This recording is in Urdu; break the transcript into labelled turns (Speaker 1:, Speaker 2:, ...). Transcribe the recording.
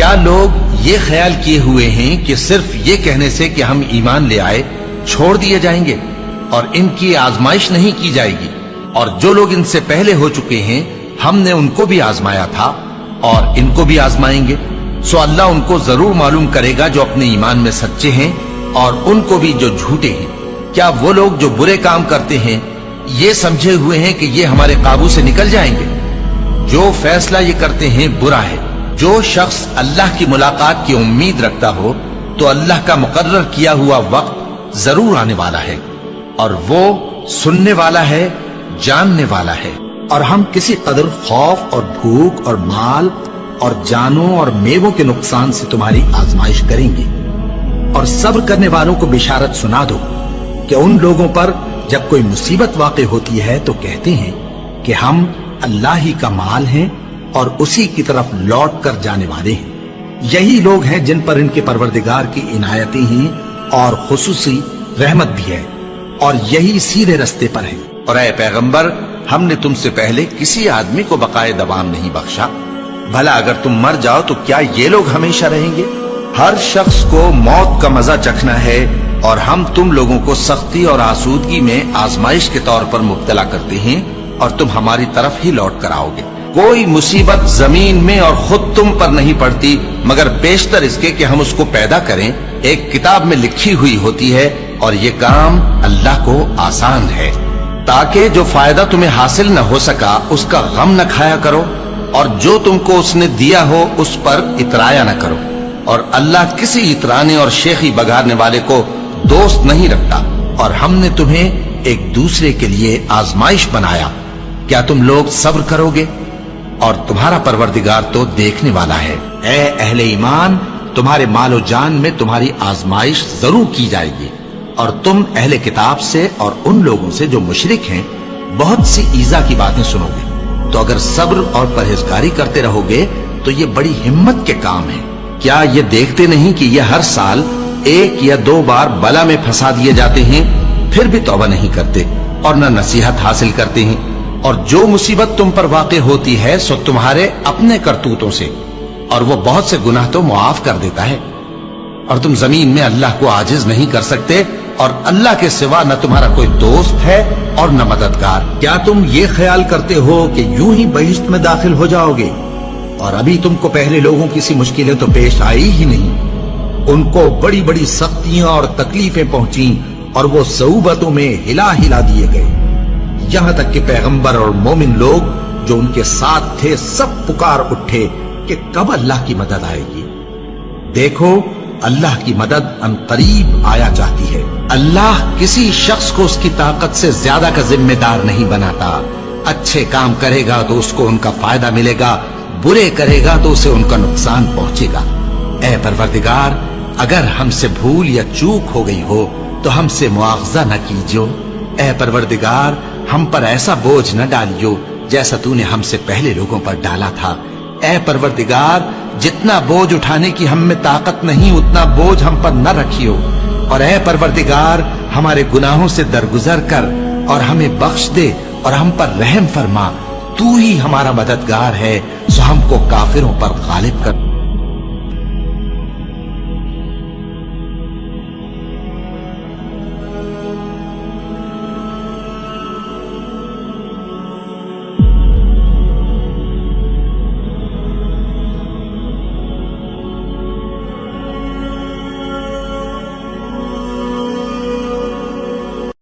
Speaker 1: کیا لوگ یہ خیال کیے ہوئے ہیں کہ صرف یہ کہنے سے کہ ہم ایمان لے آئے چھوڑ دیے جائیں گے اور ان کی آزمائش نہیں کی جائے گی؟ اور جو لوگ ان سے پہلے ہو چکے ہیں ہم نے ان کو بھی آزمایا تھا اور ان کو بھی آزمائیں گے، سو اللہ ان کو ضرور معلوم کرے گا جو اپنے ایمان میں سچے ہیں اور ان کو بھی جو جھوٹے ہیں۔ کیا وہ لوگ جو برے کام کرتے ہیں یہ سمجھے ہوئے ہیں کہ یہ ہمارے قابو سے نکل جائیں گے؟ جو فیصلہ یہ کرتے ہیں برا ہے۔ جو شخص اللہ کی ملاقات کی امید رکھتا ہو تو اللہ کا مقرر کیا ہوا وقت ضرور آنے والا ہے، اور وہ سننے والا ہے، جاننے والا ہے۔
Speaker 2: اور ہم کسی قدر خوف اور بھوک اور مال اور جانوں اور میووں کے نقصان سے تمہاری آزمائش کریں گے، اور صبر کرنے والوں کو بشارت سنا دو کہ ان لوگوں پر جب کوئی مصیبت واقع ہوتی ہے تو کہتے ہیں کہ ہم اللہ ہی کا مال ہیں اور اسی کی طرف لوٹ کر جانے والے ہیں۔ یہی لوگ ہیں جن پر ان کے پروردگار کی عنایتیں ہیں اور خصوصی رحمت بھی ہے، اور یہی سیدھے رستے پر ہیں۔
Speaker 1: اور اے پیغمبر، ہم نے تم سے پہلے کسی آدمی کو بقائے دوام نہیں بخشا، بھلا اگر تم مر جاؤ تو کیا یہ لوگ ہمیشہ رہیں گے؟ ہر شخص کو موت کا مزہ چکھنا ہے، اور ہم تم لوگوں کو سختی اور آسودگی میں آزمائش کے طور پر مبتلا کرتے ہیں، اور تم ہماری طرف ہی لوٹ کر آؤ گے۔ کوئی مصیبت زمین میں اور خود تم پر نہیں پڑتی مگر بیشتر اس کے کہ ہم اس کو پیدا کریں ایک کتاب میں لکھی ہوئی ہوتی ہے، اور یہ کام اللہ کو آسان ہے، تاکہ جو فائدہ تمہیں حاصل نہ ہو سکا اس کا غم نہ کھایا کرو، اور جو تم کو اس نے دیا ہو اس پر اترایا نہ کرو۔ اور اللہ کسی اترانے اور شیخی بگاڑنے والے کو دوست نہیں رکھتا، اور ہم نے تمہیں ایک دوسرے کے لیے آزمائش بنایا، کیا تم لوگ صبر کرو گے؟ اور تمہارا پروردگار تو دیکھنے والا ہے۔
Speaker 2: اے اہل ایمان، تمہارے مال و جان میں تمہاری آزمائش ضرور کی جائے گی، اور تم اہل کتاب سے اور ان لوگوں سے جو مشرک ہیں بہت سی ایذا کی باتیں سنو گے، تو اگر صبر اور پرہیزگاری کرتے رہو گے تو یہ بڑی ہمت کے کام ہے۔ کیا یہ دیکھتے نہیں کہ یہ ہر سال 1 یا 2 بار بلا میں پھنسا دیے جاتے ہیں، پھر بھی توبہ نہیں کرتے اور نہ نصیحت حاصل کرتے ہیں؟ اور جو مصیبت تم پر واقع ہوتی ہے سو تمہارے اپنے کرتوتوں سے، اور وہ بہت سے گناہ تو معاف کر دیتا ہے۔ اور تم زمین میں اللہ کو عاجز نہیں کر سکتے، اور اللہ کے سوا نہ تمہارا کوئی دوست ہے اور نہ مددگار۔ کیا تم یہ خیال کرتے ہو کہ یوں ہی بہشت میں داخل ہو جاؤ گے، اور ابھی تم کو پہلے لوگوں کی سی مشکلیں تو پیش آئی ہی نہیں؟ ان کو بڑی بڑی سختیاں اور تکلیفیں پہنچیں، اور وہ صعوبتوں میں ہلا ہلا دیے گئے، یہاں تک کہ پیغمبر اور مومن لوگ جو ان کے ساتھ تھے سب پکار اٹھے کہ کب اللہ کی مدد آئے گی۔ دیکھو، اللہ کی مدد ان قریب آیا چاہتی ہے۔ اللہ کسی شخص کو اس کی طاقت سے زیادہ کا ذمہ دار نہیں بناتا۔ اچھے کام کرے گا تو اس کو ان کا فائدہ ملے گا، برے کرے گا تو اسے ان کا نقصان پہنچے گا۔ اے پروردگار، اگر ہم سے بھول یا چوک ہو گئی ہو تو ہم سے مواخذہ نہ کیجو۔ اے پروردگار، ہم پر ایسا بوجھ نہ ڈالیو جیسا تو نے ہم سے پہلے لوگوں پر ڈالا تھا۔ اے پروردگار، جتنا بوجھ اٹھانے کی ہم میں طاقت نہیں اتنا بوجھ ہم پر نہ رکھیو، اور اے پروردگار ہمارے گناہوں سے درگزر کر اور ہمیں بخش دے اور ہم پر رحم فرما۔ تو ہی ہمارا مددگار ہے، سو ہم کو کافروں پر غالب کر۔